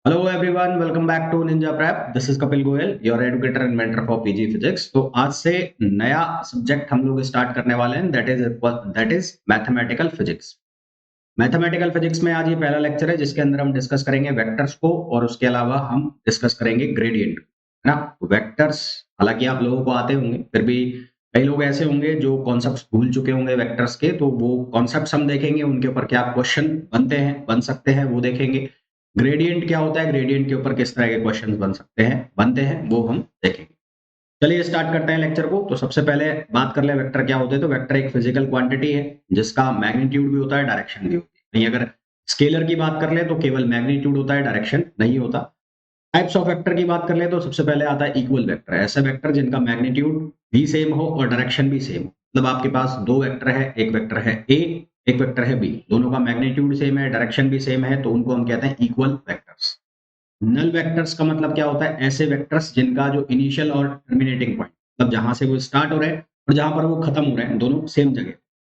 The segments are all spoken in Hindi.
Hello everyone, welcome back to Ninja Prep. This is Kapil Goyal, your educator and mentor for PG physics. तो आज से नया सब्जेक्ट हम लोग स्टार्ट करने वाले हैं, that is mathematical physics. Mathematical physics में आज ये पहला लेक्चर है जिसके अंदर हम डिस्कस करेंगे वेक्टर्स को, और उसके अलावा हम डिस्कस करेंगे ग्रेडियंट, है ना। वेक्टर्स हालांकि आप लोगों को आते होंगे, फिर भी कई लोग ऐसे होंगे जो कॉन्सेप्ट्स भूल चुके होंगे वेक्टर्स के, तो वो कॉन्सेप्ट्स हम देखेंगे, उनके ऊपर क्या क्वेश्चन बन सकते हैं वो देखेंगे। ग्रेडियंट क्या होता है, ग्रेडियंट के ऊपर किस तरह के क्वेश्चन बनते हैं वो हम देखेंगे। चलिए स्टार्ट करते हैं लेक्चर को। तो सबसे पहले बात कर ले वेक्टर क्या होते हैं। तो वेक्टर एक फिजिकल क्वांटिटी है जिसका मैग्नीट्यूड भी होता है, डायरेक्शन भी होती है। नहीं, अगर स्केलर की बात कर ले तो केवल मैग्नीट्यूड होता है, डायरेक्शन नहीं होता। टाइप्स ऑफ वेक्टर की बात कर ले तो सबसे पहले आता है इक्वल वेक्टर। ऐसा वेक्टर जिनका मैग्नीट्यूड भी सेम हो और डायरेक्शन भी सेम हो। मतलब आपके पास दो वेक्टर है, एक वेक्टर है ए, एक वेक्टर है बी, दोनों का मैग्नीट्यूड सेम है, डायरेक्शन भी सेम है, तो उनको हम कहते हैं इक्वल वेक्टर्स। नल वेक्टर्स का मतलब क्या होता है, ऐसे वेक्टर्स जिनका जो इनिशियल और टर्मिनेटिंग पॉइंट, मतलब जहां से वो स्टार्ट हो रहे हैं और जहां पर वो खत्म हो रहे हैं, दोनों सेम जगह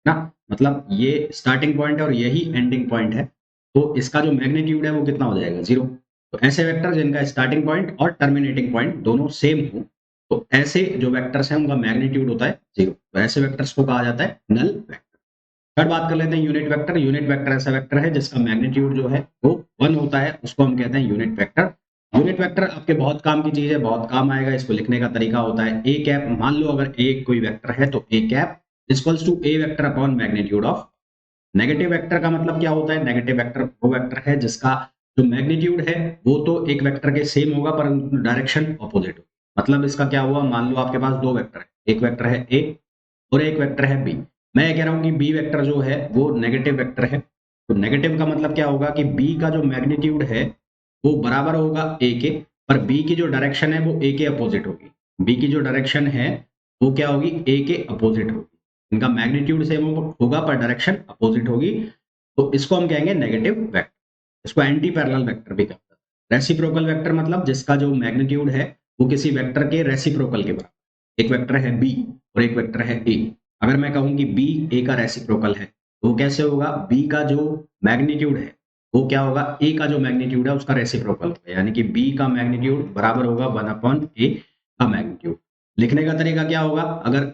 ना। मतलब ये स्टार्टिंग पॉइंट है और यही एंडिंग पॉइंट है, तो इसका जो मैग्नीट्यूड है वो कितना हो जाएगा, जीरो। तो ऐसे वेक्टर जिनका स्टार्टिंग पॉइंट और टर्मिनेटिंग पॉइंट दोनों सेम हो, तो ऐसे जो वेक्टर्स हैं उनका मैग्नीट्यूड होता है जीरो। तो ऐसे वेक्टर्स को कहा जाता है नल वेक्टर। थर्ड बात कर लेते हैं यूनिट वेक्टर। यूनिट वेक्टर ऐसा वेक्टर है जिसका मैग्नीट्यूड जो है वो 1 होता है, उसको हम कहते हैं यूनिट वेक्टर। यूनिट वेक्टर आपके बहुत काम की चीज है, बहुत काम आएगा। इसको लिखने का तरीका होता है ए कैप। मान लो अगर ए कोई वेक्टर है तो A cap equals to A vector upon magnitude of. Negative vector का मतलब क्या होता है, नेगेटिव वेक्टर वो वेक्टर है जिसका जो मैग्नीट्यूड है वो तो एक वेक्टर के सेम होगा पर डायरेक्शन ऑपोजिट होगा। मतलब इसका क्या हुआ, मान लो आपके पास दो वेक्टर है, एक वेक्टर है ए और एक वेक्टर है बी। मैं ये कह रहा हूं कि बी वेक्टर जो है वो नेगेटिव वेक्टर है। तो नेगेटिव का मतलब क्या होगा कि बी का जो मैग्नीट्यूड है वो बराबर होगा ए के, पर बी की जो डायरेक्शन है वो ए के अपोजिट होगी। बी की जो डायरेक्शन है वो क्या होगी, ए के अपोजिट होगी। इनका मैग्नीट्यूड सेम होगा पर डायरेक्शन अपोजिट होगी, तो इसको हम कहेंगे नेगेटिव वेक्टर। इसको एंटी पैरेलल वेक्टर भी कहते हैं। रेसिप्रोकल वेक्टर मतलब जिसका जो मैग्नीट्यूड है वो किसी वेक्टर के रेसिप्रोकल के बराबर। एक वेक्टर है बी और एक वेक्टर है ए। अगर मैं कहूं कि बी ए का रेसिप्रोकल है तो कैसे होगा, बी का जो मैग्नीट्यूड है वो क्या होगा, ए का जो मैग्नीट्यूड है उसका रेसिप्रोकल होगा, यानी कि बी का मैग्नीट्यूड बराबर होगा 1 अपॉन ए का मैग्नीट्यूड। लिखने का तरीका क्या होगा, अगर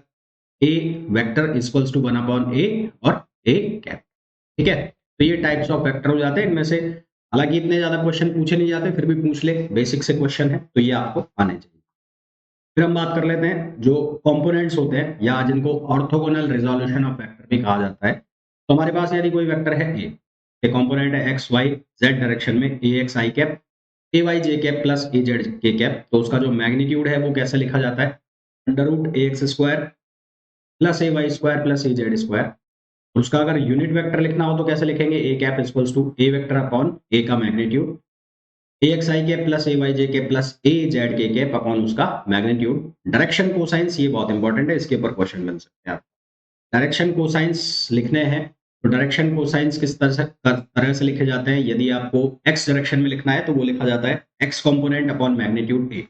ए वेक्टर इक्वल्स टू 1 अपॉन ए और ए कैप। ठीक है, तो ये टाइप्स ऑफ वेक्टर हो जाते हैं इनमें से। हालांकि इतने ज्यादा क्वेश्चन पूछे नहीं जाते, फिर भी पूछ ले, बेसिक से क्वेश्चन है तो ये आपको आने चाहिए। फिर हम बात कर लेते हैं जो कंपोनेंट्स होते हैं या जिनको ऑर्थोगोनल रिजोल्यूशन ऑफ वेक्टर भी कहा जाता है। तो हमारे पास यदि कोई वेक्टर है ए, ये कंपोनेंट है एक्स वाई जेड डायरेक्शन में, A X I cap A Y J cap plus A Z K cap. तो उसका जो मैग्नीट्यूड है वो कैसे लिखा जाता है, under root A X square plus A Y square plus A Z square. उसका अगर यूनिट वेक्टर लिखना हो तो कैसे लिखेंगे, A cap equals to A vector upon A का magnitude, A X I cap plus A Y J cap plus A Z K cap upon उसका मैग्नीट्यूड। डायरेक्शन कोसाइंस ये बहुत इंपॉर्टेंट है, इसके ऊपर क्वेश्चन बन सकते हैं आप। डायरेक्शन कोसाइंस लिखने हैं तो डायरेक्शन कोसाइंस किस तरह से लिखे जाते हैं, यदि आपको एक्स डायरेक्शन में लिखना है तो वो लिखा जाता है एक्स कंपोनेंट अपॉन मैग्नीट्यूड ए।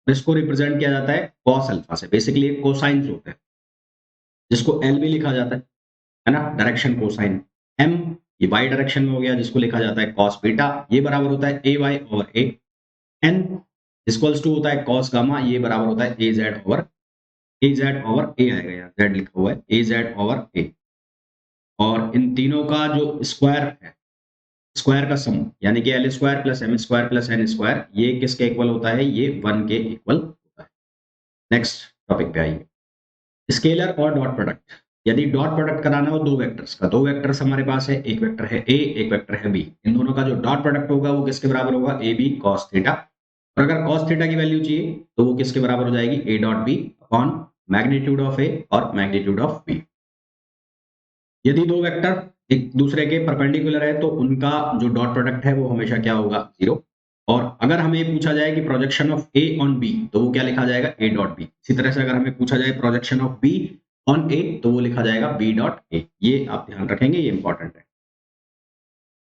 इसको रिप्रेजेंट किया जाता है कॉस अल्फा से। बेसिकली कोसाइंस होते हैं जिसको एल भी लिखा जाता है ना, डायरेक्शन कोसाइन। एम ये वाई डायरेक्शन में हो गया जिसको लिखा जाता है कॉस बीटा, ये बराबर होता है A Y over A. N equals to होता है कॉस गामा, ये बराबर होता है ए जेड ओवर ए आएगा, यार जेड लिखा हुआ है, ए जेड ओवर ए। और इन तीनों का जो स्क्वायर है, स्क्वायर का सम, यानी कि L square plus M square plus N square, ये किसके इक्वल होता है, ये 1 के इक्वल होता है। नेक्स्ट टॉपिक पे आइए, स्केलर और डॉट प्रोडक्ट। यदि डॉट प्रोडक्ट कराना हो दो वेक्टर्स का, दो वेक्टर्स हमारे पास है, एक वेक्टर है ए एक वेक्टर है बी, इन दोनों का जो डॉट प्रोडक्ट होगा वो किसके बराबर होगा, ए बी कॉस थीटा। और अगर कॉस थीटा की वैल्यू चाहिए तो वो किसके बराबर हो जाएगी, A dot B upon magnitude of A और मैग्नीट्यूड ऑफ बी। यदि दो वेक्टर एक दूसरे के परपेंडिकुलर है तो उनका जो डॉट प्रोडक्ट है वो हमेशा क्या होगा, जीरो। और अगर हमें पूछा जाए कि projection of A on B तो वो क्या लिखा जाएगा, ए डॉट बी। इसी तरह से अगर हमें पूछा जाए प्रोजेक्शन ऑफ बी ऑन ए तो वो लिखा जाएगा बी डॉट ए। ये आप ध्यान रखेंगे, ये इंपॉर्टेंट है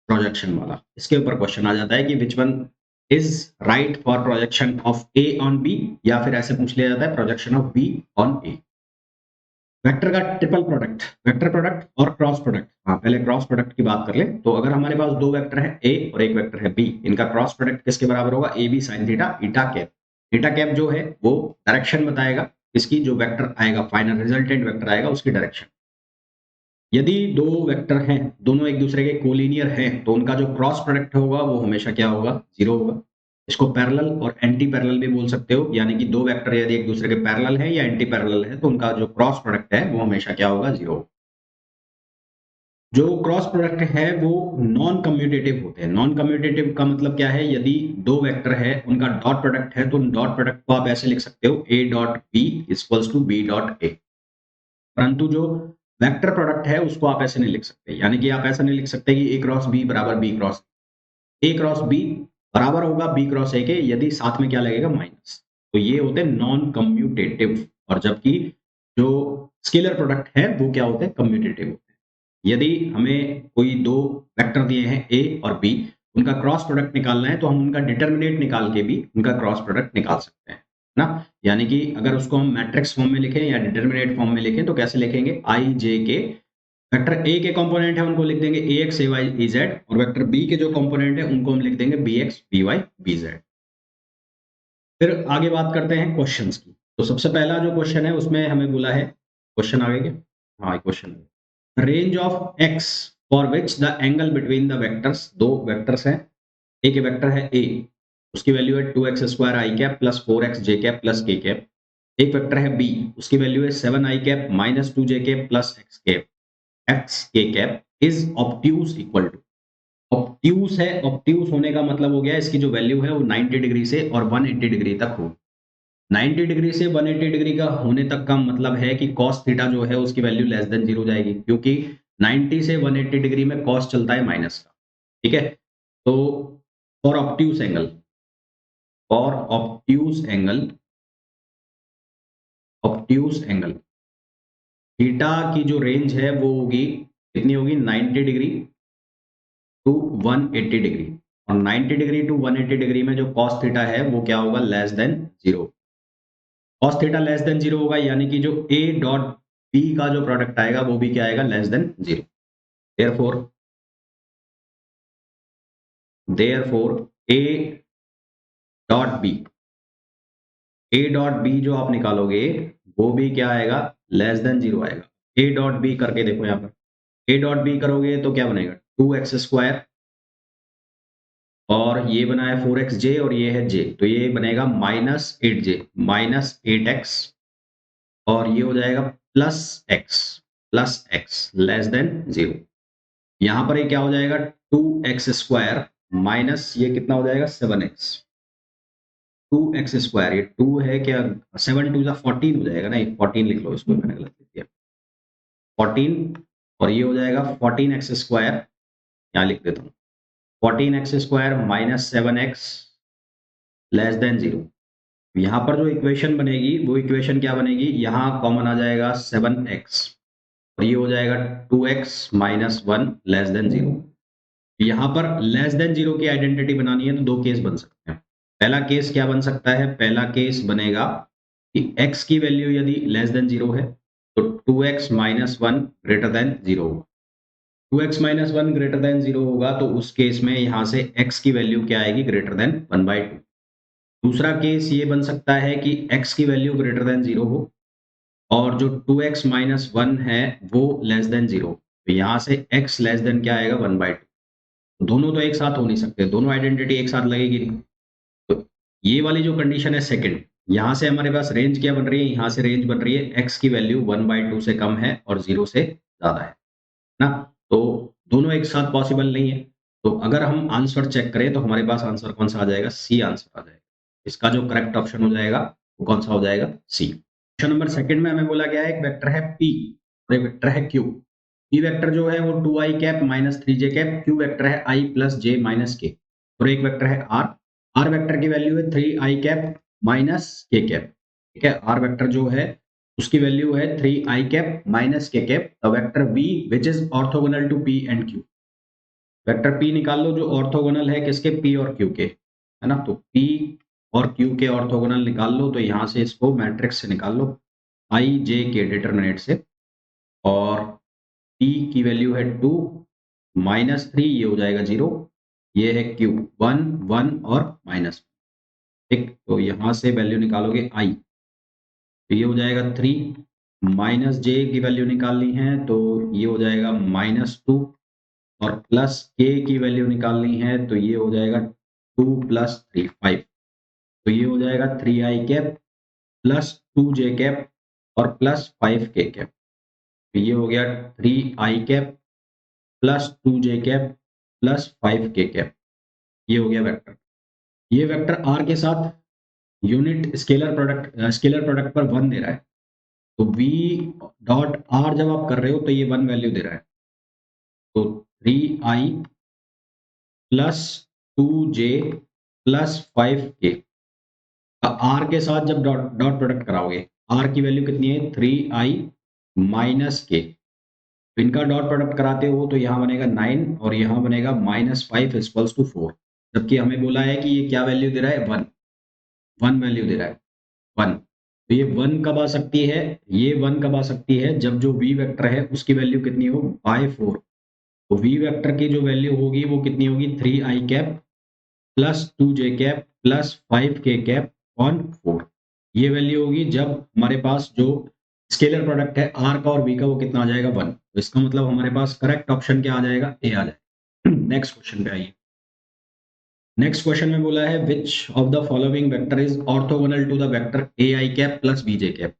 प्रोजेक्शन वाला। इसके ऊपर क्वेश्चन आ जाता है कि which one is right for projection of A on B, या फिर ऐसे पूछ लिया जाता है projection of B on A. Vector का ट्रिपल प्रोडक्ट, वेक्टर प्रोडक्ट और क्रॉस प्रोडक्ट। हाँ, पहले क्रॉस प्रोडक्ट की बात कर ले। तो अगर हमारे पास दो वेक्टर है ए और एक वेक्टर है बी, इनका क्रॉस प्रोडक्ट किसके बराबर होगा? A B sine theta eta cap. Eta cap जो है वो डायरेक्शन बताएगा इसकी, जो वेक्टर आएगा फाइनल रिजल्टेंट वेक्टर आएगा उसकी डायरेक्शन। यदि दो वेक्टर हैं, दोनों एक दूसरे के कोलिनियर हैं, तो उनका जो क्रॉस प्रोडक्ट होगा वो हमेशा क्या होगा? जीरो होगा। इसको पैरेलल और एंटी पैरेलल भी बोल सकते हो, यानी कि दो वेक्टर यदि एक दूसरे के पैरेलल है या एंटी पैरेलल है तो उनका जो क्रॉस प्रोडक्ट है वो हमेशा क्या होगा? जीरो। जो क्रॉस प्रोडक्ट है वो नॉन कम्यूटेटिव होते हैं। नॉन कम्यूटेटिव का मतलब क्या है? यदि दो वेक्टर है उनका डॉट प्रोडक्ट है तो डॉट प्रोडक्ट को आप ऐसे लिख सकते हो a dot B equals to b dot a। परंतु जो वेक्टर प्रोडक्ट है उसको आप ऐसे नहीं लिख सकते, यानी कि आप ऐसा नहीं लिख सकते कि a क्रॉस b बराबर a क्रॉस b बराबर होगा b क्रॉस a के, यदि साथ में क्या लगेगा? माइनस। तो ये होते हैं नॉन कम्यूटेटिव। और जबकि जो स्केलर प्रोडक्ट है वो क्या होते हैं? कम्यूटेटिव होते हैं। यदि हमें कोई दो वेक्टर दिए हैं a और b, उनका क्रॉस प्रोडक्ट निकालना है तो हम उनका डिटर्मिनेट निकाल के भी उनका क्रॉस प्रोडक्ट निकाल सकते हैं ना। यानी कि अगर उसको हम मैट्रिक्स फॉर्म में लिखें या डिटर्मिनेट फॉर्म में लिखें तो कैसे लिखेंगे? आई जे के, वेक्टर ए के कंपोनेंट है उनको लिख देंगे A X A Y E Z, और वेक्टर बी के जो कंपोनेंट है उनको हम लिख देंगे B X B Y B Z. फिर आगे बात करते हैं क्वेश्चंस की। तो सबसे पहला जो क्वेश्चन है उसमें हमें बोला है, क्वेश्चन आगे क्या? हाँ, question range of X for which the angle between the vectors, दो वेक्टर्स हैं, एक वेक्टर है ए, उसकी वैल्यू है 2x² I cap plus 4x J cap plus K cap. एक वेक्टर है बी, उसकी वैल्यू है 7 I cap minus 2 J cap plus X K cap is obtuse equal to. Obtuse है, ऑब्ट्यूज होने का मतलब हो गया इसकी जो वैल्यू है वो 90 डिग्री से और 180 डिग्री तक हो। 90 डिग्री से 180 डिग्री का होने तक का मतलब है कि cos थीटा जो है उसकी वैल्यू लेस देन 0 जाएगी, क्योंकि 90 से 180 डिग्री में cos चलता है माइनस का। ठीक है, तो for obtuse angle, for obtuse angle, obtuse angle theta की जो रेंज है वो होगी कितनी होगी? 90 डिग्री टू 180 डिग्री। और 90 डिग्री टू 180 डिग्री में जो cos थीटा है वो क्या होगा? Less than 0। cos theta less than 0 होगा, यानी कि जो a डॉट b का जो प्रोडक्ट आएगा वो भी क्या आएगा? Less than 0। Therefore therefore a dot b, a dot b जो आप निकालोगे वो भी क्या आएगा? लेस देन 0 आएगा। a डॉट b करके देखो यहाँ पर, a डॉट b करोगे तो क्या बनेगा? 2x² और ये बना है 4xj और ये है j, तो ये बनेगा -8j -8x, और ये हो जाएगा प्लस एक्स लेस देन 0। यहां पर ये क्या हो जाएगा? 2x² माइनस ये कितना हो जाएगा? 7x। 2x², ये 2 है क्या? 7 2 14 हो जाएगा, नहीं 14 लिख लो, इसको मैंने गलत लिख दिया 14। और ये हो जाएगा 14x², यहाँ लिख देता हूँ 14x² minus 7x less than 0। यहाँ पर जो इक्वेशन बनेगी वो इक्वेशन क्या बनेगी? यहाँ कॉमन आ जाएगा 7x और ये हो जाएगा 2x माइनस 1 लेस देन 0। यहाँ पर लेस देन 0 की आइडेंटिटी बनानी है तो दो केस बन सकते हैं। पहला केस क्या बन सकता है? पहला केस बनेगा कि x की वैल्यू यदि लेस देन 0 है तो 2x माइनस 1 ग्रेटर देन 0 होगा। 2x माइनस 1 ग्रेटर देन 0 होगा तो उस केस में यहाँ से x की वैल्यू क्या आएगी? Greater than 1/2। दूसरा केस ये बन सकता है कि x की वैल्यू ग्रेटर देन 0 हो और जो 2x माइनस 1 है वो लेस देन 0, तो यहाँ से x लेस देन क्या आएगा? 1/2। दोनों तो एक साथ हो नहीं सकते, दोनों आइडेंटिटी एक साथ लगेगी नहीं। तो ये वाली जो कंडीशन है सेकंड, यहाँ से हमारे पास रेंज क्या बन रही है? यहाँ से रेंज बन रही है x की वैल्यू 1/2 से कम है और 0 से ज़्यादा है ना। तो दोनों एक साथ पॉसिबल नहीं है। तो अगर हम आंसर चेक करें तो हमारे पास आंसर कौन सा आ जाएगा? सी आंसर आ जाएगा। इसका जो करेक्ट ऑप्शन हो जाएगा वो कौन सा हो जाएगा? सी। क्वेश्चन नंबर सेकंड में हमें बोला गया है एक वेक्टर है P और एक वेक्टर है Q। P वेक्टर जो है वो 2i cap minus 3j cap, Q vector है i plus j minus k, और एक वेक्टर है R। R वेक्टर की वैल्यू है 3i cap minus k cap. ठीक है, R वेक्टर जो है उसकी वैल्यू है 3i cap minus k cap, the vector V which is orthogonal to P and Q। Vector P निकाल लो जो ऑर्थोगोनल है किसके? P और Q के, है ना। तो P और Q के ऑर्थोगोनल निकाल लो, तो यहाँ से इसको मैट्रिक्स से निकाल लो, i j के डिटरमिनेट से। और p की वैल्यू है 2 -3, ये हो जाएगा 0, ये है q 1 1 और -1। ठीक, तो यहाँ से वैल्यू निकालोगे i, तो ये हो जाएगा 3, माइनस j की वैल्यू निकालनी है तो ये हो जाएगा -2, और प्लस k की वैल्यू निकालनी है तो ये हो जाएगा 2 + 3 5, तो ये हो जाएगा 3i cap plus 2j cap और प्लस 5k कैप, तो ये हो गया 3i cap plus 2j cap plus 5k cap, ये हो गया वेक्टर। ये वेक्टर r के साथ यूनिट स्केलर प्रोडक्ट पर 1 दे रहा है, तो v डॉट r जब आप कर रहे हो तो ये 1 वैल्यू दे रहा है, तो 3i plus 2j plus 5k। Are के साथ जब डॉट डॉट प्रोडक्ट कराओगे, आर की वैल्यू कितनी है 3i माइनस के, तो इनका डॉट प्रोडक्ट कराते हो तो यहाँ बनेगा 9 और यहाँ बनेगा -5 इक्वल्स टू 4, जबकि हमें बोला है कि ये क्या वैल्यू दे रहा है 1, 1 वैल्यू दे रहा है 1, तो ये 1 कब आ सकती है, ये 1 कब आ सकती है जब जो v वेक्टर है उसकी वैल्यू कितनी हो बाय 4, तो v वेक्टर की जो वैल्यू होगी वो कितनी होगी 3i cap plus 2j cap plus 5k cap on 4, ये वैल्यू होगी जब हमारे पास जो स्केलर प्रोडक्ट है आर का और बी का वो कितना आ जाएगा 1, तो इसका मतलब हमारे पास करेक्ट ऑप्शन क्या आ जाएगा ए आ जाएगा। नेक्स्ट क्वेश्चन पे आइए। नेक्स्ट क्वेश्चन में बोला है which of the following vector is orthogonal to the vector A I cap plus B J cap,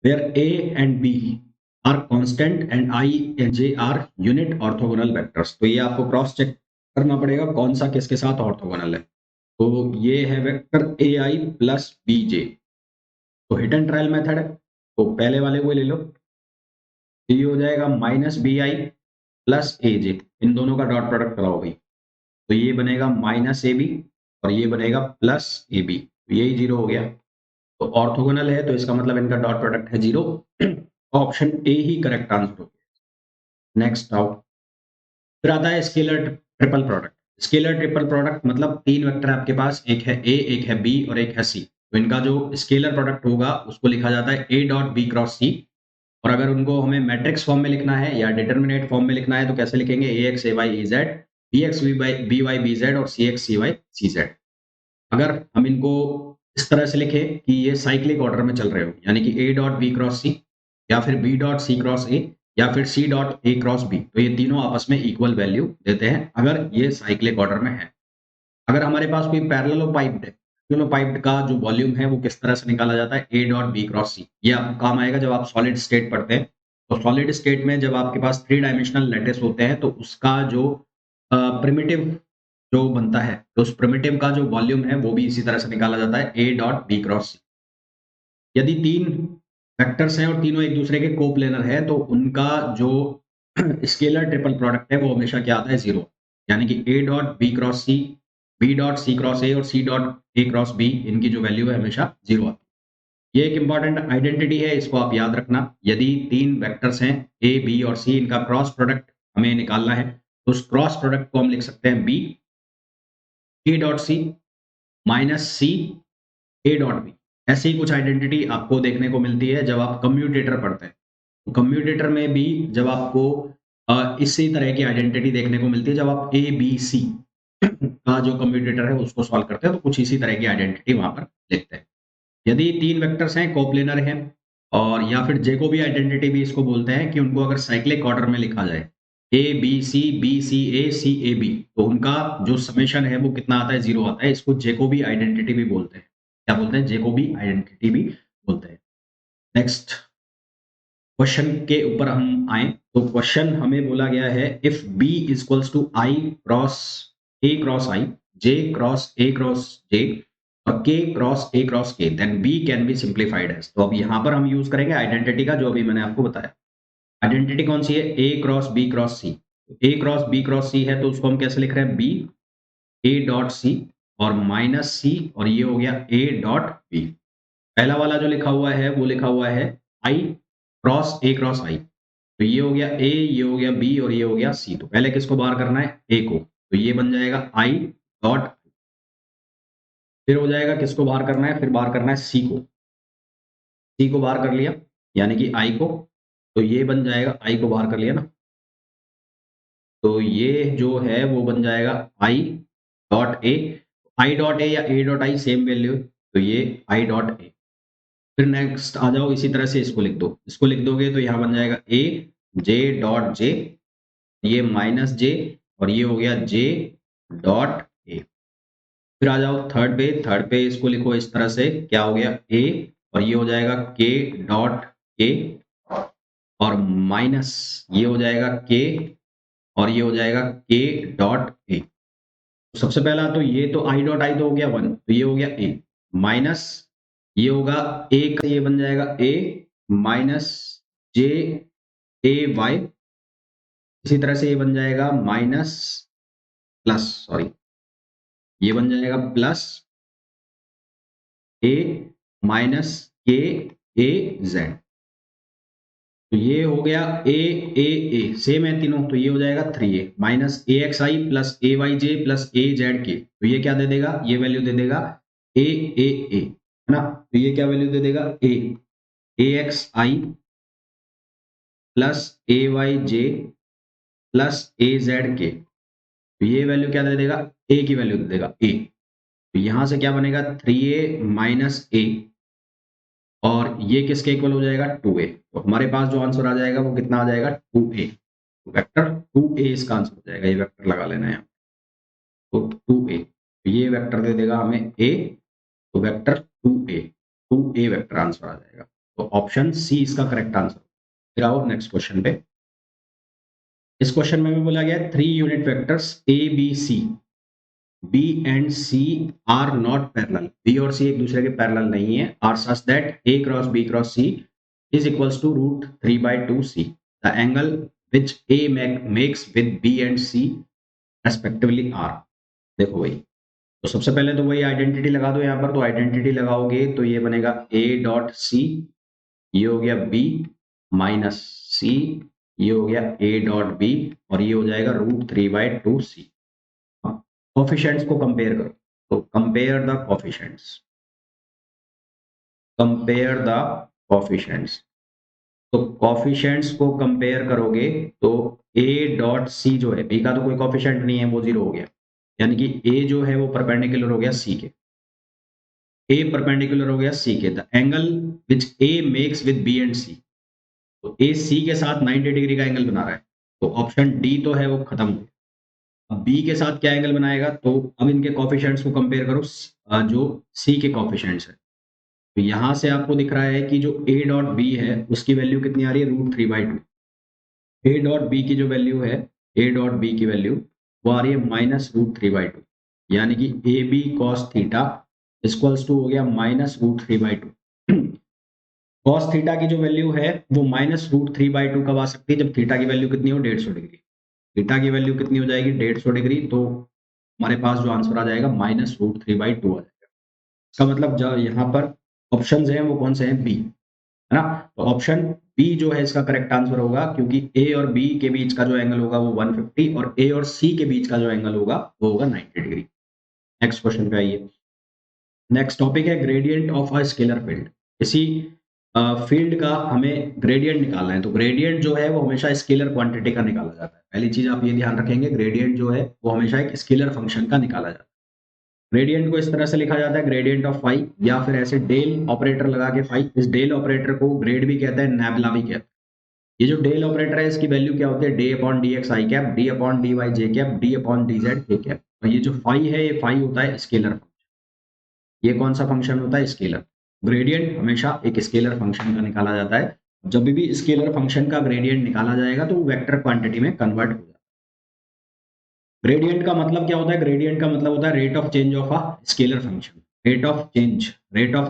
where A and B are constant and I and J are unit orthogonal vectors, तो ये आपको क्रॉस चेक करना पड़ेगा कौन सा किसके साथ ऑर्थोगोनल है, तो ये है vector A I plus B J, तो हिट एंड ट्रायल मेथड है, तो पहले वाले को ले लो, तो ये हो जाएगा -bi प्लस aj, इन दोनों का डॉट प्रोडक्ट कराओ भाई, तो ये बनेगा -ab और ये बनेगा +ab, तो यही 0 हो गया, तो ऑर्थोगोनल है तो इसका मतलब इनका डॉट प्रोडक्ट है 0, option A he correct answer हो गया। नेक्स्ट आओ, फिर आता है scalar triple product. Scalar triple product मतलब 3 वेक्टर आपके पास, एक है ए, एक है बी और एक है सी, तो इनका जो स्केलर प्रोडक्ट होगा उसको लिखा जाता है a डॉट बी क्रॉस सी, और अगर उनको हमें मैट्रिक्स फॉर्म में लिखना है या डिटर्मिनेट फॉर्म में लिखना है तो कैसे लिखेंगे, A X A Y A Z, B X B Y B Z और C X C Y C Z. अगर हम इनको इस तरह से लिखें कि ये साइक्लिक ऑर्डर में चल रहे हो, यानी कि A dot B cross C या फिर B dot C cross A या फिर C dot A cross B, तो ये तीनों आपस में इक्वल वैल्यू देते हैं अगर ये साइक्लिक ऑर्डर में है। अगर हमारे पास कोई पैरेललोपाइप्ड है, पैरेललोपाइप्ड का जो वॉल्यूम है वो किस तरह से निकाला जाता है, ए डॉट बी क्रॉस सी, ये आपको काम आएगा जब आप सॉलिड स्टेट पढ़ते हैं, तो सॉलिड स्टेट में जब आपके पास 3 डायमेंशनल लैटिस होते हैं तो उसका जो प्रिमिटिव जो बनता है, तो उस प्रिमिटिव का जो वॉल्यूम है वो भी इसी तरह से निकाला जाता है, ए डॉट बी क्रॉस सी। यदि 3 वेक्टर्स हैं और तीनों एक दूसरे के कोप्लेनर है तो उनका जो स्केलर ट्रिपल प्रोडक्ट है वो हमेशा क्या आता है 0, यानी कि A dot B cross C, B dot C cross A और C dot A cross B, इनकी जो वैल्यू है हमेशा 0 आती है। ये एक इंपॉर्टेंट आइडेंटिटी है, इसको आप याद रखना। यदि 3 वेक्टर्स हैं ए बी और सी, इनका क्रॉस प्रोडक्ट हमें निकालना है तो उस क्रॉस प्रोडक्ट को हम लिख सकते हैं B A dot C minus C A dot B. ऐसी कुछ आइडेंटिटी आपको देखने को मिलती है जब आप कम्यूटेटर पढ़ते हैं, तो कम्यूटेटर में भी जब आपको इसी तरह की आइडेंटिटी देखने को मिलती है, जब आप ए बी सी का जो कम्यूटेटर है उसको सॉल्व करते हैं तो कुछ इसी तरह की आइडेंटिटी वहां पर लिखते हैं। यदि 3 वेक्टर्स हैं कोप्लेनर हैं, और या फिर जैकोबी आइडेंटिटी भी इसको बोलते हैं कि उनको अगर साइक्लिक ऑर्डर में लिखा जाए, A B C A C A B, तो उनका जो समेशन है वो कितना आता है 0 आता है, इसको जैकोबी आइडेंटिटी भी बोलते हैं। क्या बोलते हैं, जैकोबी आइडेंटिटी भी बोलते हैं। नेक्स्ट क्वेश्चन के ऊपर हम आए, तो क्वेश्चन हमें बोला गया है if B equals to I cross I, J cross A cross J और K cross A cross K, then B can be simplified as. तो अब यहाँ पर हम यूज करेंगे आइडेंटिटी का जो अभी मैंने आपको बताया। आइडेंटिटी कौन सी है, ए क्रॉस बी क्रॉस सी, ए क्रॉस बी क्रॉस सी है तो उसको हम कैसे लिख रहे हैं, बी ए डॉट सी और माइनस सी और ये हो गया ए डॉट बी। पहला वाला जो लिखा हुआ है वो लिखा हुआ है आई क्रॉस आई, तो ये हो गया ए, ये हो गया बी और ये हो गया सी, तो पहले किसको बाहर करना है, ए को, तो ये बन जाएगा आई डॉट, फिर हो जाएगा किसको बाहर करना है, फिर बाहर करना है सी को, सी को बाहर कर लिया यानी कि आई को, तो ये बन जाएगा, आई को बाहर कर लिया ना, तो ये जो है वो बन जाएगा I dot A. I dot A या ए डॉट आई सेम वैल्यू, तो ये आई डॉट ए। फिर नेक्स्ट आ जाओ, इसी तरह से इसको लिख दो, इसको लिख दोगे तो यहाँ बन जाएगा ए जे डॉट जे, ये माइनस जे, और ये हो गया जे डॉट ए। फिर आ जाओ थर्ड पे, थर्ड पे इसको लिखो इस तरह से, क्या हो गया ए, और ये हो जाएगा के डॉट के, और माइनस ये हो जाएगा के, और ये हो जाएगा के डॉट ए। सबसे पहला तो ये तो आई डॉट आई तो हो गया 1, तो ये हो गया ए, माइनस ये होगा ए का, ये बन जाएगा ए माइनस जे ए वाई। इसी तरह से ये बन जाएगा माइनस प्लस, सॉरी, ये बन जाएगा प्लस ए माइनस के ए जेड। तो ये हो गया ए ए ए सेम है तीनों, तो ये हो जाएगा 3a minus A X I plus A Y J plus A Z के। तो ये क्या दे देगा, ये वैल्यू दे देगा ए है ना। तो ये क्या वैल्यू दे देगा ए X I plus A Y J plus A Z के। तो ये वैल्यू क्या दे देगा, ए की वैल्यू दे देगा ए। तो यहां से क्या बनेगा 3a माइनस ए, और ये किसके इक्वल हो जाएगा 2a। तो हमारे पास जो आंसर आ जाएगा वो कितना आ जाएगा 2a। वेक्टर 2a इसका आंसर हो जाएगा, ये वेक्टर लगा लेना है। तो 2a, तो ये वेक्टर दे देगा हमें a, तो वेक्टर 2a वेक्टर आंसर आ जाएगा। तो ऑप्शन सी इसका करेक्ट आंसर। फिर आओ नेक्स्ट क्वेश्चन पे। इस क्वेश्चन में बोला गया 3 unit vectors a b c, B and C are not parallel, B और C एक दूसरे के पैरेलल नहीं है, are such that A cross B cross C is equals to root 3/2C. The angle which A makes with B and C respectively are. देखो भाई, तो सबसे पहले तो वही आइडेंटिटी लगा दो यहाँ पर, तो आइडेंटिटी लगाओगे तो ये बनेगा A डॉट C, ये हो गया B माइनस C, ये हो गया A डॉट B, और ये हो जाएगा रूट 3/2C। कोफिशिएंट्स को कंपेयर करो, तो compare the coefficients, compare the coefficients. तो कोफिशिएंट्स को कंपेयर करोगे तो a डॉट सी जो है, b का तो कोई कोफिशिएंट नहीं है, वो 0 हो गया, यानी कि a जो है वो परपेंडिकुलर हो गया c के, a परपेंडिकुलर हो गया c के। The angle which a makes with b and c, तो a c के साथ 90 डिग्री का एंगल बना रहा है, तो ऑप्शन डी तो है वो खत्म हो गया। अब बी के साथ क्या एंगल बनाएगा, तो अब इनके कोफिशिएंट्स को कंपेयर करो, जो सी के कोफिशिएंट्स है। तो यहां से आपको दिख रहा है कि जो ए डॉट बी है उसकी वैल्यू कितनी आ रही है, रूट 3/2। ए डॉट बी की जो वैल्यू है, ए डॉट बी की वैल्यू वो आ रही है माइनस रूट 3/2, यानी कि A B cos theta equals to हो गया माइनस रूट 3/2। कॉस थीटा की जो वैल्यू है वो माइनस रूट 3/2 कब आ सकती है, जब थीटा की वैल्यू कितनी हो 150 डिग्री। थीटा की वैल्यू कितनी हो जाएगी 150 डिग्री, तो हमारे पास जो आंसर आ जाएगा माइनस रूट 3/2 आ जाएगा। इसका मतलब जो यहाँ पर ऑप्शन हैं वो कौन से हैं, बी, है ना। तो ऑप्शन बी जो है इसका करेक्ट आंसर होगा, क्योंकि ए और बी के बीच का जो एंगल होगा वो 150, और ए और सी के बीच का जो एंगल होगा वो होगा 90 डिग्री। नेक्स्ट क्वेश्चन पे आइए। नेक्स्ट टॉपिक है gradient of a scalar field. इसी फील्ड का हमें ग्रेडियंट निकालना है, तो ग्रेडियंट जो है वो हमेशा स्केलर क्वांटिटी का निकाला जाता है। पहली चीज आप ये ध्यान रखेंगे, ग्रेडियंट जो है वो हमेशा एक स्केलर फंक्शन का निकाला जाता है। ग्रेडियंट को इस तरह से लिखा जाता है, ग्रेडियंट ऑफ फाई, या फिर ऐसे डेल ऑपरेटर लगा के फाई। इस डेल ऑपरेटर को ग्रेड भी कहते हैं, नैबला भी कहते हैं। ये जो डेल ऑपरेटर है इसकी वैल्यू क्या होती है, D upon D X I cap, D upon D Y J cap, D upon D Z K cap. और ये जो फाई है, ये फाई होता है स्केलर फंक्शन। ये कौन सा फंक्शन होता है, स्केलर। ग्रेडियंट हमेशा एक स्केलर फंक्शन का निकाला जाता है। जब भी स्केलर फंक्शन का ग्रेडियंट निकाला जाएगा तो वो वेक्टर क्वांटिटी में कन्वर्ट हो जाता है। ग्रेडियंट का मतलब क्या होता है, ग्रेडियंट का मतलब होता है rate of change of a scalar function, rate of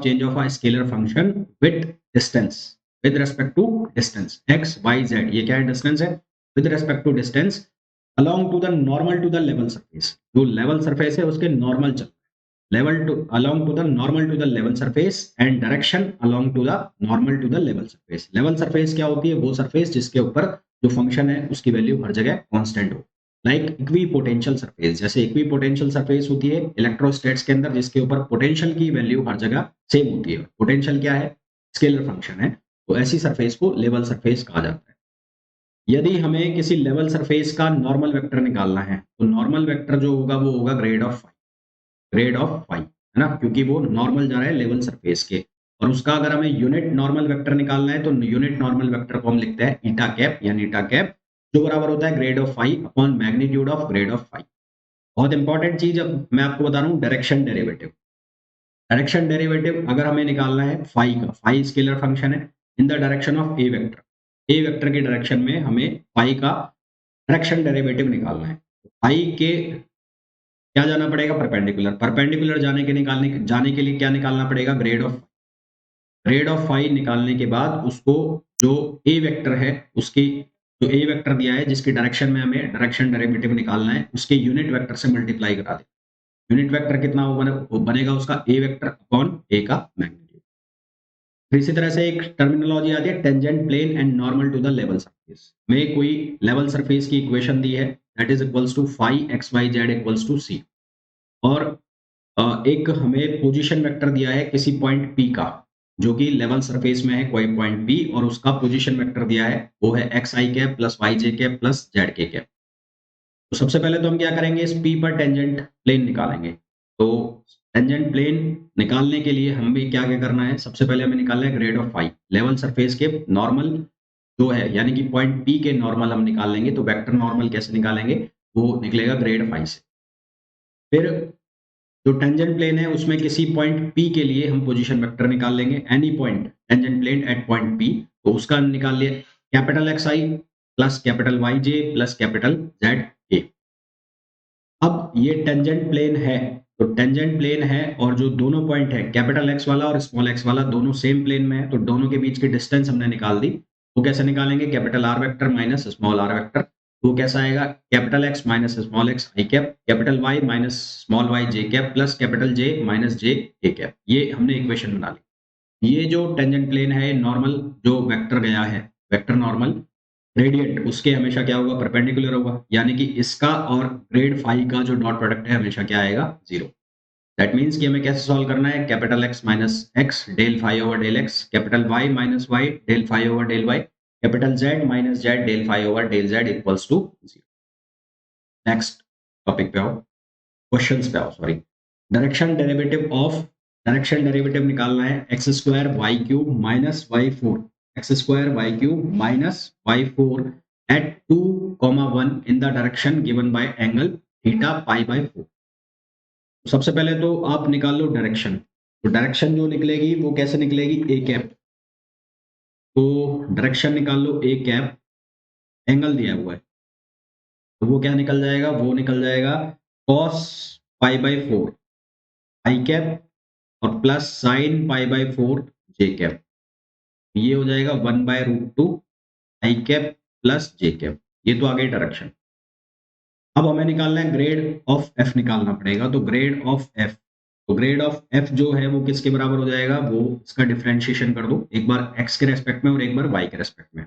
change of a scalar function with distance, with respect to distance X Y Z. ये क्या है, डिस्टेंस है, with respect to distance along to the normal to the level surface. जो लेवल सरफेस है उसके नॉर्मल चल, level to along to the normal to the level surface, and direction along to the normal to the level surface. Level surface क्या होती है, वो सरफेस जिसके ऊपर जो फंक्शन है उसकी वैल्यू हर जगह कांस्टेंट हो। लाइक इक्वी पोटेंशियल सरफेस, जैसे इक्वी पोटेंशियल सरफेस होती है इलेक्ट्रोस्टेट्स के अंदर, जिसके ऊपर पोटेंशियल की वैल्यू हर जगह सेम होती है। पोटेंशियल क्या है, स्केलर फंक्शन है, तो ऐसी सरफेस को लेवल सरफेस कहा जाता है। यदि हमें किसी लेवल सरफेस का नॉर्मल वेक्टर निकालना है, तो नॉर्मल वेक्टर जो होगा वो होगा ग्रेड ऑफ फाई, है ना? क्योंकि वो नॉर्मल जा रहा है लेवल सरफेस के, और उसका अगर हमें यूनिट नॉर्मल वेक्टर निकालना है तो यूनिट नॉर्मल वेक्टर को हम लिखते हैं ईटा कैप, यानी ईटा कैप जो बराबर होता है grad of phi upon magnitude of grad of phi. बहुत इंपॉर्टेंट चीज अब मैं आपको बता रहा हूँ, डायरेक्शन डेरिवेटिव। डायरेक्शन डेरिवेटिव अगर हमें निकालना है फाई का, फाई स्केलर फंक्शन है इन the direction of A vector के डायरेक्शन में हमें फाई का डायरेक्शन डेरिवेटिव निकालना है। फाई के क्या जाना पड़ेगा? परपेंडिकुलर। परपेंडिकुलर जाने के लिए क्या निकालना पड़ेगा? ग्रेड ऑफ फाई निकालने के बाद उसको जो ए वेक्टर है उसकी जो ए वेक्टर दिया है जिसकी डायरेक्शन में हमें डायरेक्शन डेरिवेटिव निकालना है उसके यूनिट वेक्टर से मल्टीप्लाई करा दे। यूनिट वेक्टर कितना बनेगा उसका ए वेक्टर अपॉन ए का मैग्नीट्यूड। फिर इसी तरह से एक टर्मिनोलॉजी आती है tangent plane and normal to the level surface. में कोई लेवल सरफेस की इक्वेशन दी है that is equals to phi X Y Z equals to C, और एक हमें पोजीशन वेक्टर दिया है किसी पॉइंट P का जो कि लेवल सरफेस में है कोई पॉइंट P, और उसका पोजीशन वेक्टर दिया है वो है x I cap plus Y J cap plus Z K cap. तो सबसे पहले तो हम क्या करेंगे, इस P पर टेंजेंट प्लेन निकालेंगे। तो टेंजेंट प्लेन निकालने के लिए हम भी क्या क्या करना है, सबसे पहले हमें निकालना है grad of phi, level surface के नॉर्मल जो है यानी कि पॉइंट P के नॉर्मल हम निकाल लेंगे। तो वेक्टर नॉर्मल कैसे निकालेंगे, वो निकलेगा ग्रेड फाई से। फिर जो टेंजेंट प्लेन है उसमें किसी पॉइंट P के लिए हम पोजीशन वेक्टर निकाल लेंगे, any point tangent plane at point P, तो उसका निकाल लिया capital X I plus capital Y J plus capital Z A. अब ये टेंजेंट प्लेन है, तो टेंजेंट प्लेन है और जो दोनों पॉइंट है कैपिटल एक्स वाला और स्मॉल एक्स वाला दोनों सेम प्लेन में है, तो दोनों के बीच की डिस्टेंस हमने निकाल दी। वो कैसे निकालेंगे, capital R vector minus small R vector. वो कैसा आएगा, capital X minus small X I cap, capital Y minus small Y J cap plus capital J minus J A cap. ये हमने इक्वेशन बना ली। ये जो टेंजेंट प्लेन है नॉर्मल जो वेक्टर गया है, वेक्टर नॉर्मल ग्रेडियंट उसके हमेशा क्या होगा, परपेंडिकुलर होगा, यानी कि इसका और ग्रेड फाई का जो डॉट प्रोडक्ट है हमेशा क्या आएगा, जीरो। दैट मीन्स कि हमें कैसे सॉल्व करना है, capital X minus X del phi over del X, capital Y minus Y del phi over del Y, capital Z minus Z del phi over del Z equals to zero. Next topic पे आओ, क्वेश्चंस पे आओ, सॉरी। डायरेक्शन डेरिवेटिव निकालना है X square Y cube minus Y four, X square Y cube minus Y four at 2, 1 in the direction given by angle theta pi by 4। सबसे पहले तो आप निकाल लो डायरेक्शन। तो डायरेक्शन जो निकलेगी वो कैसे निकलेगी, ए कैप। तो डायरेक्शन निकाल लो ए कैप, एंगल दिया हुआ है तो वो क्या निकल जाएगा, वो निकल जाएगा cos pi by 4 I cap और plus sine pi by 4 J cap. ये हो जाएगा 1/√2 I cap plus J cap. ये तो आ गई डायरेक्शन। अब हमें निकालना है ग्रेड ऑफ एफ, निकालना पड़ेगा। तो ग्रेड ऑफ एफ, तो ग्रेड ऑफ एफ जो है वो किसके बराबर हो जाएगा, वो इसका डिफरेंशिएशन कर दो, एक बार एक्स के रेस्पेक्ट में और एक बार वाई के रेस्पेक्ट में।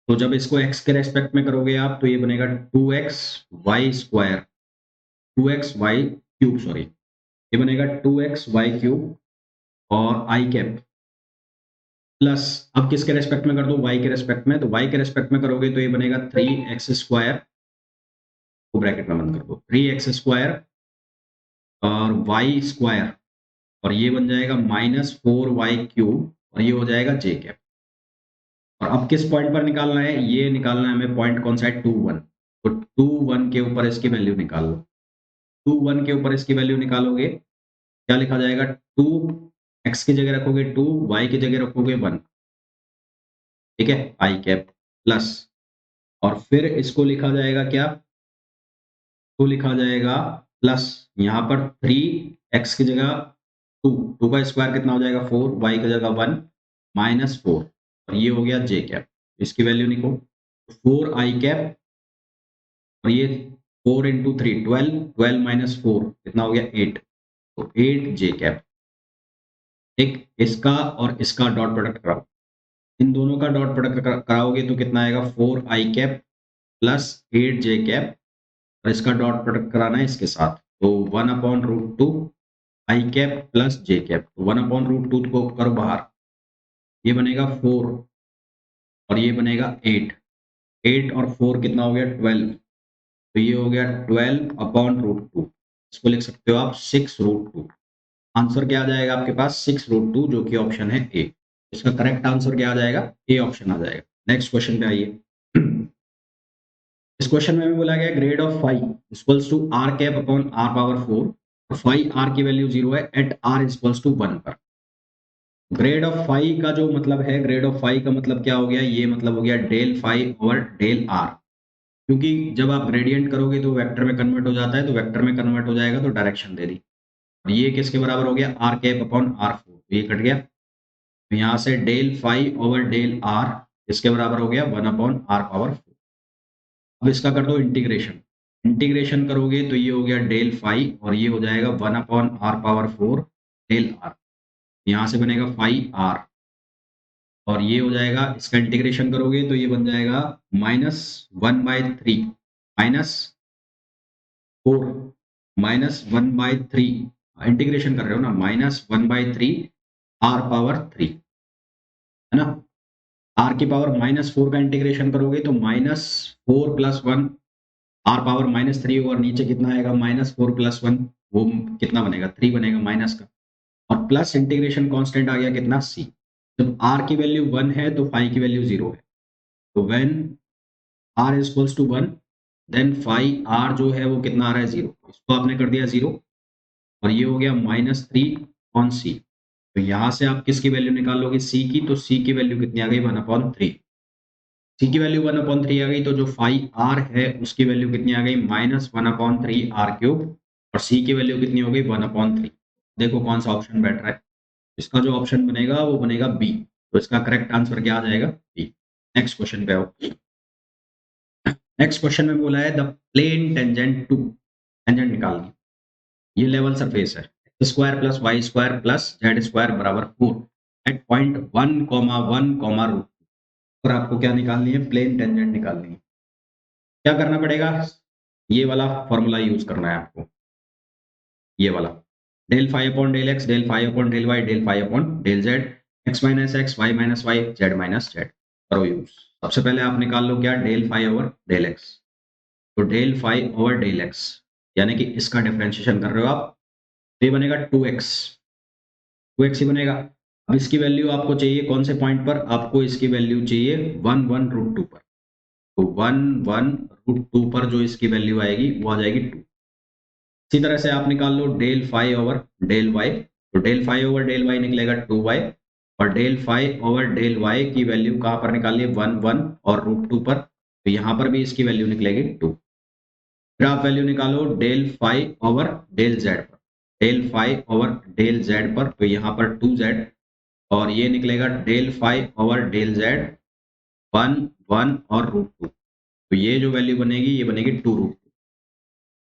तो जब इसको एक्स के रेस्पेक्ट में करोगे आप तो ये बनेगा 2x Y square, 2x Y cube, sorry ये बनेगा 2x वाई क्यूब और आई कैप प्लस, अब किसके रेस्पेक्ट में कर दो, वाई के रेस्पेक्ट में। तो वाई के रेस्पेक्ट में करोगे तो ये बनेगा 3x स्क्वायर, को ब्रैकेट में बंद कर दो, 3x स्क्वायर और वाई स्क्वायर, और ये बन जाएगा -4y क्यूब और ये हो जाएगा जे कैप। और अब किस पॉइंट पर निकालना है, ये निकालना है हमें पॉइंट कौन सा है, 2, 1। तो 2, 1 के ऊपर इसकी वैल्यू निकाल लो। 2, 1 के ऊपर इसकी वैल्यू निकालोगे क्या लिखा जाएगा, 2 एक्स की जगह रखोगे 2, वाई की जगह रखोगे 1, ठीक है, आई कैप प्लस, और फिर इसको लिखा जाएगा क्या, तो लिखा जाएगा प्लस, यहाँ पर 3x की जगह 2 का स्क्वायर कितना हो जाएगा 4, वाई की जगह 1 -4 और ये हो गया जे कैप। इसकी वैल्यू लिखो 4 आई कैप और ये 4 इंटू 3 12, 12 -4 कितना हो गया 8, तो 8 जे कैप। एक इसका और इसका डॉट प्रोडक्ट कराओ, इन दोनों का डॉट प्रोडक्ट कराओगे तो कितना आएगा 4 I cap plus 8 J cap, और इसका डॉट प्रोडक्ट कराना है इसके साथ, तो 1/√2 I cap plus J cap, 1/√2 को करो बाहर, ये बनेगा 4 और ये बनेगा 8। 8 और 4 कितना हो गया 12। तो ये हो गया 12 अपॉन रूट 2। इसको लिख सकते हो आप 6 रूट 2। आंसर क्या आ जाएगा आपके पास 6 रूट 2, जो कि ऑप्शन है ए। इसका करेक्ट आंसर क्या आ जाएगा, ए ऑप्शन आ जाएगा। नेक्स्ट क्वेश्चन पे आइए। इस क्वेश्चन में भी बोला गया grad of five equals to R cap upon are power 4। Five R की वैल्यू 0 है एट आर इक्वल्स टू 1 पर। ग्रेड ऑफ फाइव का जो मतलब है, ग्रेड ऑफ फाइव का मतलब क्या हो गया, ये मतलब हो गया del five over del R. क्योंकि जब आप ग्रेडियंट करोगे तो वेक्टर में कन्वर्ट हो जाता है, तो वेक्टर में कन्वर्ट हो जाएगा तो डायरेक्शन दे दी। और ये किसके बराबर हो गया, आर कैप अपॉन आर 4। ये कट गया, तो यहाँ से del five over del r इसके बराबर हो गया 1 अपॉन आर पावर 4। अब इसका कर दो इंटीग्रेशन। इंटीग्रेशन करोगे तो ये हो गया डेल फाइव और ये हो जाएगा 1 upon are power 4 del r. यहाँ से बनेगा 5r और ये हो जाएगा, इसका इंटीग्रेशन करोगे तो ये बन जाएगा -1/3 -4 -1/3। इंटीग्रेशन कर रहे हो ना, -1/3 r पावर 3, है ना। r की पावर -4 का इंटीग्रेशन करोगे तो -4 + 1 r पावर -3 और नीचे कितना आएगा -4 + 1, वो कितना बनेगा 3 बनेगा माइनस का। और प्लस इंटीग्रेशन कांस्टेंट आ गया कितना c। जब r की वैल्यू 1 है तो फाइव की वैल्यू 0 है। तो when r equals to 1 then five r जो है वो कितना आ रहा है 0। इसको आपने कर दिया 0 और ये हो गया -3 ऑन c। तो यहाँ से आप किसकी वैल्यू निकाल लोगे, c की। तो c की वैल्यू कितनी आ गई 1/3। c की वैल्यू 1/3 आ गई, तो जो 5r है उसकी वैल्यू कितनी आ गई -1/3 r³ और c की वैल्यू कितनी हो गई 1/3। देखो कौन सा ऑप्शन बैठ रहा है। इसका जो ऑप्शन बनेगा वो बनेगा बी। तो इसका करेक्ट आंसर क्या आ जाएगा, बी। नेक्स्ट क्वेश्चन पे आओ। नेक्स्ट क्वेश्चन में बोला है the plane tangent to, tangent निकालनी। ये लेवल सरफेस है, square plus y square plus z square बराबर 4 एट पॉइंट 1,1, और आपको क्या निकालनी है, प्लेन टेंजेंट निकालनी है। क्या करना पड़ेगा, ये वाला फॉर्मूला यूज करना है आपको, ये वाला del five upon del X, del five upon del Y, del five upon del Z, X minus X, Y minus Y, Z minus Z करो यूज। सबसे पहले आप निकाल लो क्या, del five over del x. तो del five over del X यानी कि इसका डिफरेंशिएशन कर रहे हो आप, तो ये बनेगा 2x। 2x ही बनेगा। अब इसकी वैल्यू आपको चाहिए कौन से पॉइंट पर, आपको इसकी वैल्यू चाहिए 1,1√2 पर। तो 1,1√2 पर जो इसकी वैल्यू आएगी वो आ जाएगी 2। इसी तरह से आप निकाल लो del five over del Y. तो del five over del Y निकलेगा 2y और del five over del Y की वैल्यू कहाँ पर निकालिए 1,1 और √2 पर। तो यहाँ पर भी इसकी वैल्यू निकलेगी 2। फिर आप वैल्यू निकालो del five over del Z पर। Del five over del Z पर, तो यहाँ पर 2z और ये निकलेगा del five over del Z 1, 1 और √2। तो ये जो वैल्यू बनेगी ये बनेगी 2√2,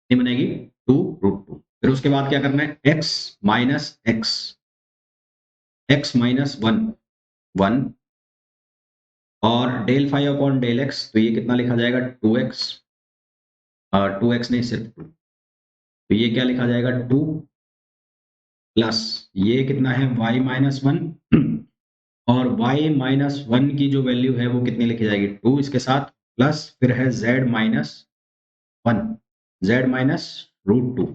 ये बनेगी 2√2। फिर उसके बाद क्या करना है, x minus x, x minus 1, 1 और del five upon del x, तो ये कितना लिखा जाएगा 2x, 2x नहीं सिर्फ 2। तो ये क्या लिखा जाएगा 2 प्लस ये कितना है y माइनस 1 और y माइनस 1 की जो वैल्यू है वो कितनी लिखी जाएगी 2 इसके साथ, प्लस फिर है z माइनस 1, z माइनस √2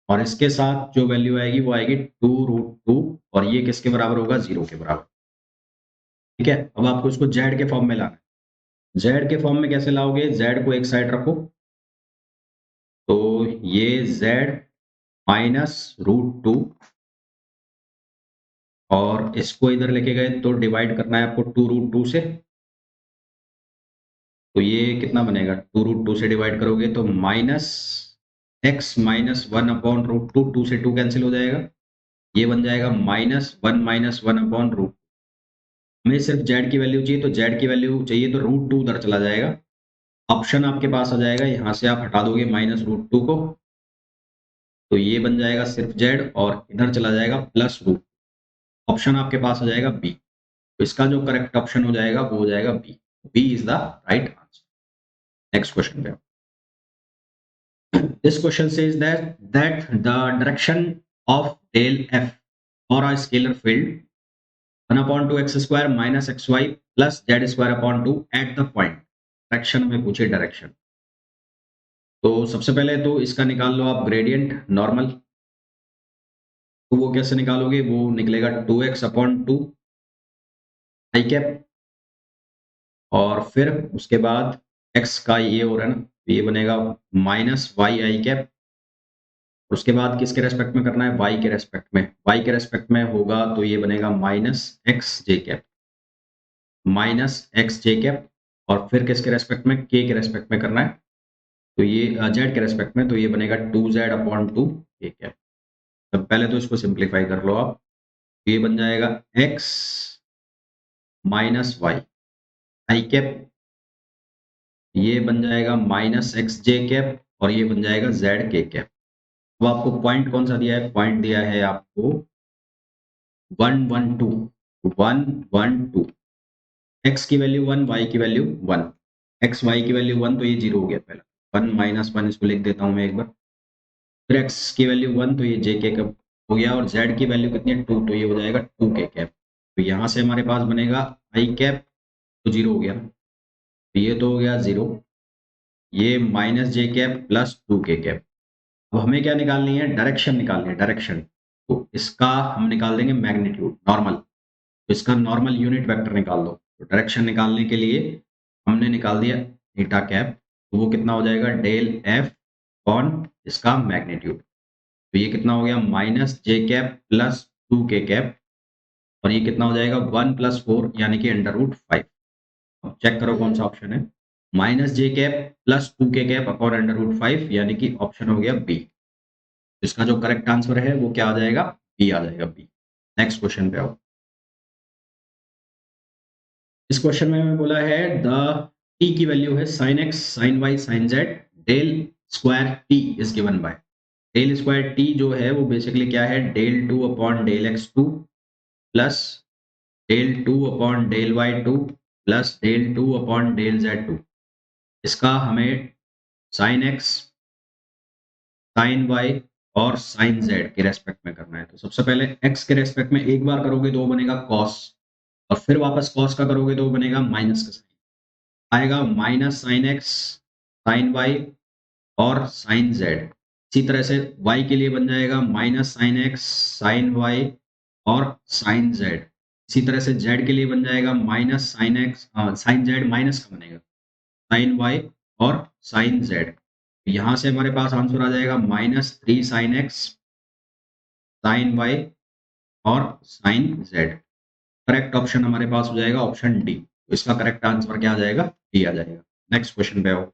और इसके साथ जो वैल्यू आएगी वो आएगी 2√2 और ये किसके बराबर होगा 0 के बराबर। ठीक है, अब आपको इसको z के फॉर्म में लाना है। z के फॉर्म में कैसे लाओगे, z को एक साइड रखो, तो ये z माइनस √2 और इसको इधर लेके गए तो डिवाइड करना है आपको 2√2 से। तो ये कितना बनेगा, 2√2 से डिवाइड करोगे तो माइनस एक्स माइनस 1/√2, 2 से 2 कैंसिल हो जाएगा, ये बन जाएगा -1 माइनस 1/√। हमें सिर्फ z की वैल्यू चाहिए, तो z की वैल्यू चाहिए तो √2 उधर चला जाएगा। ऑप्शन आपके पास आ जाएगा, यहाँ से आप हटा दोगे -√2 को, तो ये बन जाएगा सिर्फ z और इधर चला जाएगा +√। ऑप्शन आपके पास आ जाएगा बी। तो इसका जो करेक्ट ऑप्शन हो जाएगा वो हो जाएगा B. B is the right answer. Next question पे। This question says that the direction of del f for a scalar field 1/2x² minus xy plus z² 2 eight the point. Direction में पूछे डायरेक्शन। तो सबसे पहले तो इसका निकाल लो आप ग्रेडियंट नॉर्मल। तो वो कैसे निकालोगे? वो निकलेगा 2x/2 आई कैप, और फिर उसके बाद x का ये हो रहा है ना, तो ये बनेगा माइनस वाई आई कैप। उसके बाद किसके रेस्पेक्ट में करना है? y के रेस्पेक्ट में। y के रेस्पेक्ट में होगा तो ये बनेगा माइनस एक्स जे कैप, माइनस एक्स जे कैप। और फिर किसके रेस्पेक्ट में? k के रेस्पेक्ट में करना है, तो ये z के रेस्पेक्ट में, तो ये बनेगा 2z/2 k कैप। तो पहले तो इसको सिंप्लीफाई कर लो आप। ये बन जाएगा x माइनस वाई आई कैप, ये बन जाएगा माइनस एक्स जे कैप, और ये बन जाएगा जेड के कैप। अब आपको पॉइंट कौन सा दिया है? पॉइंट दिया है आपको 1 1 2 x की वैल्यू 1, y की वैल्यू 1। x y की वैल्यू 1 तो ये 0 हो गया पहला। 1 माइनस 1 इसको लिख देता हूँ मैं एक बार। फिर x की वैल्यू 1 तो ये जे के कैप हो गया, और z की वैल्यू कितनी है? 2, तो ये हो जाएगा 2 के कैप। तो यहाँ से हमारे पास बनेगा आई कैप, तो 0 हो गया, तो ये तो हो गया 0। ये माइनस जे कैप प्लस 2 के कैप। अब हमें क्या निकालनी है? डायरेक्शन निकालनी है, डायरेक्शन। तो इसका हम निकाल देंगे मैग्नीट्यूड नॉर्मल। तो इसका नॉर्मल यूनिट वेक्टर निकाल दो। तो डायरेक्शन निकालने के लिए हमने निकाल दिया थीटा कैप, तो वो कितना हो जाएगा? डेल एफ ऑन इसका मैग्नीट्यूड। तो ये कितना हो गया? माइनस जे कैप प्लस 2 के कैप, और ये कितना हो जाएगा? 1 + 4 यानी कि √5। अब चेक करो कौन सा ऑप्शन है। माइनस जे कैप प्लस 2 के कैप अपॉन √5 यानी कि ऑप्शन हो गया बी। इसका जो करेक्ट आंसर है वो क्या आ जाएगा? बी आ जाएगा, बी। नेक्स्ट क्वेश्चन पे आओ। इस क्वेश्चन में हमें बोला है द टी की वैल्यू है sin x sin y sin z del square T is given by. Del square T जो है वो बेसिकली क्या है? Del 2 upon del x2 plus del 2 upon del y2 plus del 2 upon del z2। इसका हमें sin x sin y और sin z के रेस्पेक्ट में करना है। तो सबसे पहले x के रेस्पेक्ट में एक बार करोगे तो वो बनेगा cos, और फिर वापस cos का करोगे तो वो बनेगा माइनस का साइन आएगा, minus sine x sine y और साइन जेड। इसी तरह से y के लिए बन जाएगा minus sine x sine y और साइन जेड। इसी तरह से z के लिए बन जाएगा minus sine x sine z minus का बनेगा साइन वाई और साइन जेड। यहाँ से हमारे पास आंसर आ जाएगा -3 साइन एक्स साइन वाई और साइन जेड। करेक्ट ऑप्शन हमारे पास हो जाएगा ऑप्शन डी। तो इसका करेक्ट आंसर क्या आ जाएगा? डी आ जाएगा। नेक्स्ट क्वेश्चन पे आओ।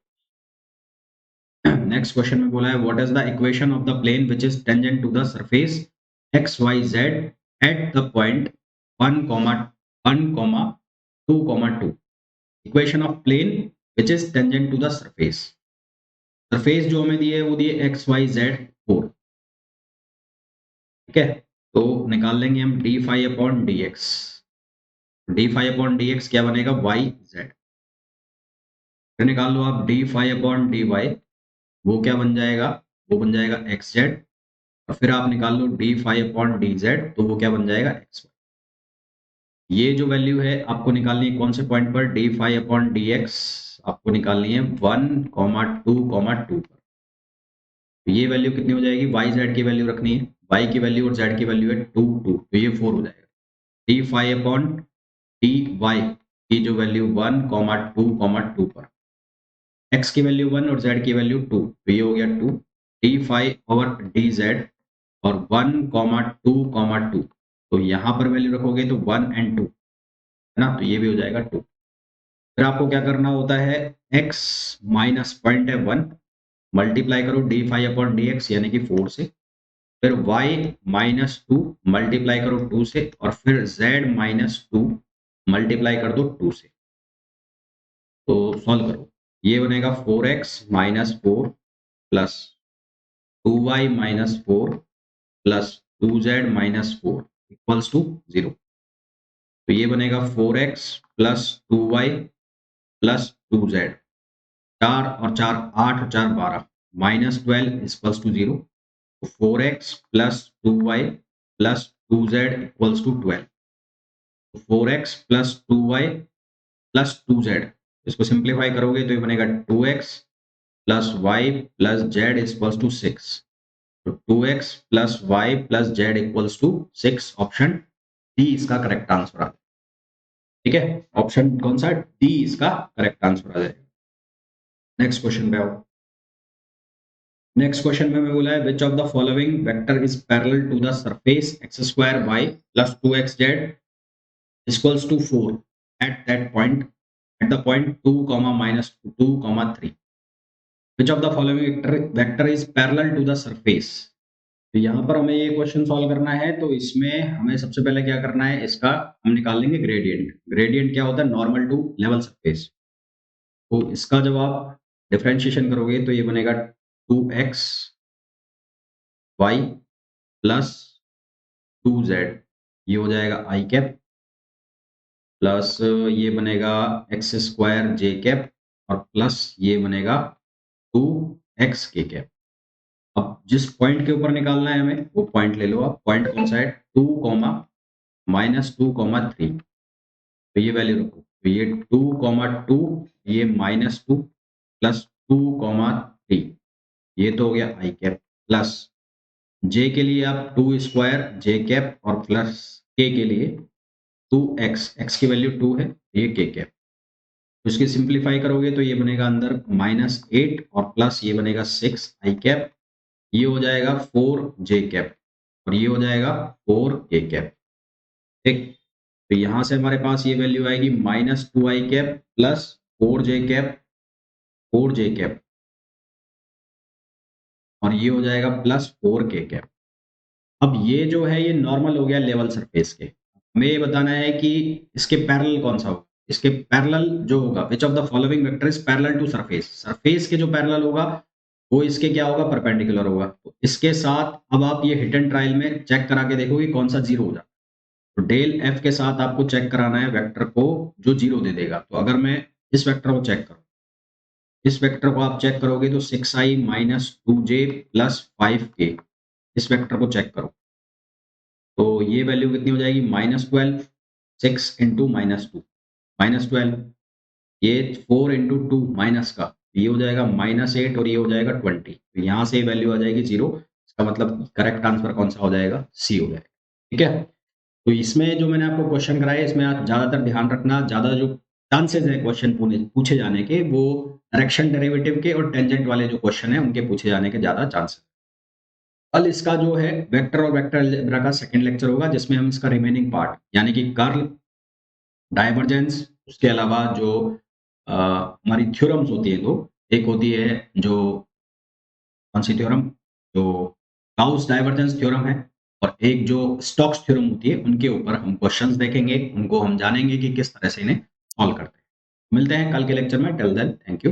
नेक्स्ट क्वेश्चन में बोला है what is the equation of the plane which is tangent to the surface x Y z at the point 1, 1, 2, 2। Equation of plane which is tangent to the surface. Surface जो हमें दिए है वो दिए एक्स वाई जेड 4। ठीक है, तो निकाल लेंगे हम d phi upon D x. D phi upon D x क्या बनेगा? Y z. फिर निकाल लो आप d phi upon D y, वो क्या बन जाएगा? वो बन जाएगा एक्स जेड। और फिर आप निकाल लो D phi upon D Z, तो वो क्या बन जाएगा? X Y. ये जो वैल्यू है आपको निकालनी है कौन से पॉइंट पर? D phi upon D x आपको निकालनी है 1, 2, 2 पर। तो ये वैल्यू कितनी हो जाएगी? वाई जेड की वैल्यू रखनी है। वाई की वैल्यू और जेड की वैल्यू है 2, 2, तो ये 4 हो जाएगा। D phi upon D y की जो वैल्यू 1, 2, 2 पर, एक्स की वैल्यू 1 और जेड की वैल्यू 2, तो ये हो गया 2 डी फाइव और डी जेड, और 1, 2, 2। तो यहाँ पर वैल्यू रखोगे तो 1 और 2 है ना, तो ये भी हो जाएगा 2। फिर आपको क्या करना होता है? x माइनस पॉइंट है 1, मल्टीप्लाई करो D five upon D x यानी कि 4 से। फिर y -2 मल्टीप्लाई करो 2 से, और फिर z -2 मल्टीप्लाई कर दो 2 से। तो सॉल्व करो, ये बनेगा 4x - 4 plus 2y - 4 plus 2z - 4 equals to 0। तो ये बनेगा 4x plus 2y plus 2z। 4 और 4 8 और 4 12 -12 इक्वल्स टू 0। तो 4x plus 2y plus 2z equals to 12। 4x plus 2y plus 2z, इसको सिंप्लीफाई करोगे तो ये बनेगा 2x plus y plus z equals to 6। तो 2x plus y plus z equals to 6, option D इसका करेक्ट आंसर आ जाएगा। ठीक है, ऑप्शन कौन सा, डी इसका करेक्ट आंसर आ जाएगा। नेक्स्ट क्वेश्चन पे आओ। नेक्स्ट क्वेश्चन में बोला है which of the following vector is parallel to the surface x square y plus 2x z equals to 4 at that point at the point 2, -2, 3। Which of the following vector is parallel to the surface. तो यहाँ पर हमें ये क्वेश्चन सॉल्व करना है, तो इसमें हमें सबसे पहले क्या करना है, इसका हम निकाल लेंगे ग्रेडियंट। ग्रेडियंट क्या होता है, नॉर्मल टू लेवल सरफेस। तो इसका जब आप डिफरेंशिएशन करोगे तो ये बनेगा 2x y प्लस 2z, ये हो जाएगा i कैप, प्लस ये बनेगा एक्स स्क्वायर जे कैप, और प्लस ये बनेगा 2x के कैप। अब जिस पॉइंट के ऊपर निकालना है हमें वो पॉइंट ले लो आप। पॉइंट कौन सा है, 2, -2, 3। तो ये वैल्यू रखो, तो ये 2, 2, ये -2 प्लस 2, 3, ये तो हो गया आई कैप, प्लस जे के लिए आप 2 स्क्वायर जे कैप, और प्लस के लिए 2x, x की वैल्यू 2 है, ये के कैप। तो इसकी सिंप्लीफाई करोगे तो ये बनेगा अंदर -8 और प्लस ये बनेगा 6 आई कैप, ये हो जाएगा 4 जे कैप, और ये हो जाएगा 4 के कैप। ठीक, तो यहां से हमारे पास ये वैल्यू आएगी -2 आई cap plus 4 J cap, 4 J cap, और ये हो जाएगा प्लस 4 के कैप। अब ये जो है ये नॉर्मल हो गया लेवल सरफेस के। हमें ये बताना है कि इसके पैरेलल कौन सा होगा। इसके पैरेलल जो होगा, which of the following vector is parallel to surface, surface के जो पैरेलल होगा वो इसके क्या होगा, परपेंडिकुलर होगा। तो इसके साथ अब आप ये हिट एंड ट्रायल में चेक करा के देखोगे कौन सा जीरो हो जाता है। तो डेल एफ के साथ आपको चेक कराना है वेक्टर को जो जीरो दे देगा। तो अगर मैं इस वेक्टर को चेक करूं, इस वेक्टर को आप चेक करोगे तो 6i minus 2j plus 5k, इस वेक्टर को चेक करो तो ये वैल्यू कितनी हो जाएगी, -12, 6 इंटू -2, -12, ये 4 इंटू 2 माइनस का, ये हो जाएगा -8, और ये हो जाएगा 20। तो यहाँ से वैल्यू आ जाएगी 0। इसका मतलब करेक्ट आंसर कौन सा हो जाएगा, सी हो जाएगा। ठीक है, तो इसमें जो मैंने आपको क्वेश्चन कराया इसमें आप ज़्यादातर ध्यान रखना, ज़्यादा जो चांसेस है क्वेश्चन पूछे जाने के वो डायरेक्शन डेरिवेटिव के और टेंजेंट वाले जो क्वेश्चन है उनके पूछे जाने के ज़्यादा चांसेस। कल इसका जो है वेक्टर और वेक्टर अलजेब्रा का सेकंड लेक्चर होगा जिसमें हम इसका रिमेनिंग पार्ट यानी कि कर्ल, डाइवर्जेंस, उसके अलावा जो हमारी थ्योरम्स होती है, दो, एक होती है जो कौन सी थ्योरम, जो गाउस डाइवर्जेंस थ्योरम है, और एक जो स्टोक्स थ्योरम होती है, उनके ऊपर हम क्वेश्चंस देखेंगे, उनको हम जानेंगे कि किस तरह से इन्हें सॉल्व करते हैं। मिलते हैं कल के लेक्चर में, टिल देन थैंक यू।